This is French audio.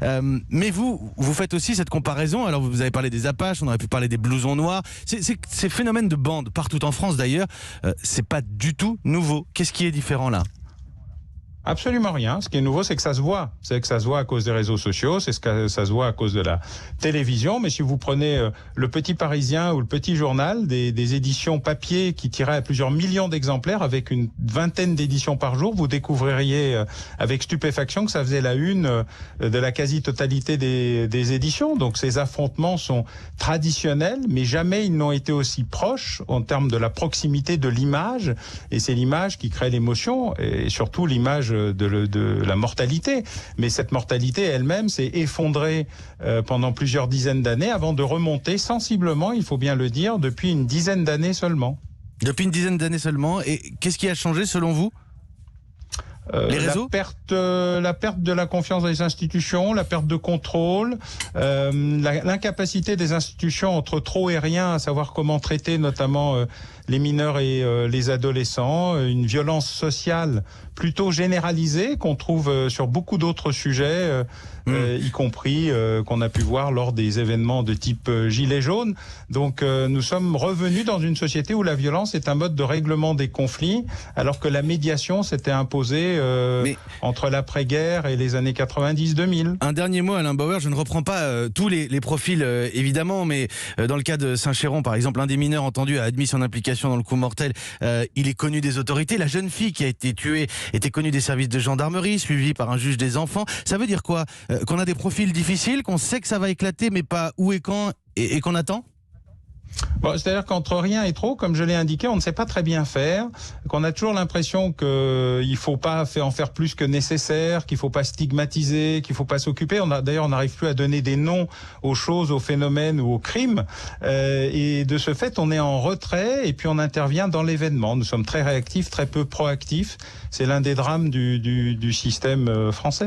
Mais vous faites aussi cette comparaison. Alors vous avez parlé des Apaches, on aurait pu parler des blousons noirs. Ces phénomènes de bandes, partout en France d'ailleurs, c'est pas du tout nouveau. Qu'est-ce qui est différent là ? Absolument rien. Ce qui est nouveau, c'est que ça se voit. C'est que ça se voit à cause des réseaux sociaux, c'est ce que ça se voit à cause de la télévision. Mais si vous prenez le Petit Parisien ou le Petit Journal, des éditions papier qui tiraient à plusieurs millions d'exemplaires avec une vingtaine d'éditions par jour, vous découvririez avec stupéfaction que ça faisait la une de la quasi-totalité des éditions. Donc ces affrontements sont traditionnels, mais jamais ils n'ont été aussi proches en termes de la proximité de l'image. Et c'est l'image qui crée l'émotion et surtout l'image de la mortalité. Mais cette mortalité elle-même s'est effondrée pendant plusieurs dizaines d'années avant de remonter sensiblement, il faut bien le dire, depuis une dizaine d'années seulement. Depuis une dizaine d'années seulement. Et qu'est-ce qui a changé selon vous ? Les réseaux ? La perte de la confiance dans les institutions, la perte de contrôle, l'incapacité des institutions entre trop et rien à savoir comment traiter notamment les mineurs et les adolescents, une violence sociale plutôt généralisée qu'on trouve sur beaucoup d'autres sujets, y compris qu'on a pu voir lors des événements de type Gilets jaunes. Donc nous sommes revenus dans une société où la violence est un mode de règlement des conflits, alors que la médiation s'était imposée entre l'après-guerre et les années 90-2000. Un dernier mot, Alain Bauer, je ne reprends pas tous les profils évidemment, mais dans le cas de Saint-Chéron par exemple, un des mineurs entendus a admis son implication dans le coup mortel. Il est connu des autorités. La jeune fille qui a été tuée était connue des services de gendarmerie, suivie par un juge des enfants. Ça veut dire quoi ? Qu'on a des profils difficiles, qu'on sait que ça va éclater, mais pas où et quand, et qu'on attend ? Bon, c'est-à-dire qu'entre rien et trop, comme je l'ai indiqué, on ne sait pas très bien faire, qu'on a toujours l'impression qu'il faut pas en faire plus que nécessaire, qu'il faut pas stigmatiser, qu'il faut pas s'occuper. D'ailleurs, on n'arrive plus à donner des noms aux choses, aux phénomènes ou aux crimes. Et de ce fait, on est en retrait et puis on intervient dans l'événement. Nous sommes très réactifs, très peu proactifs. C'est l'un des drames du système français.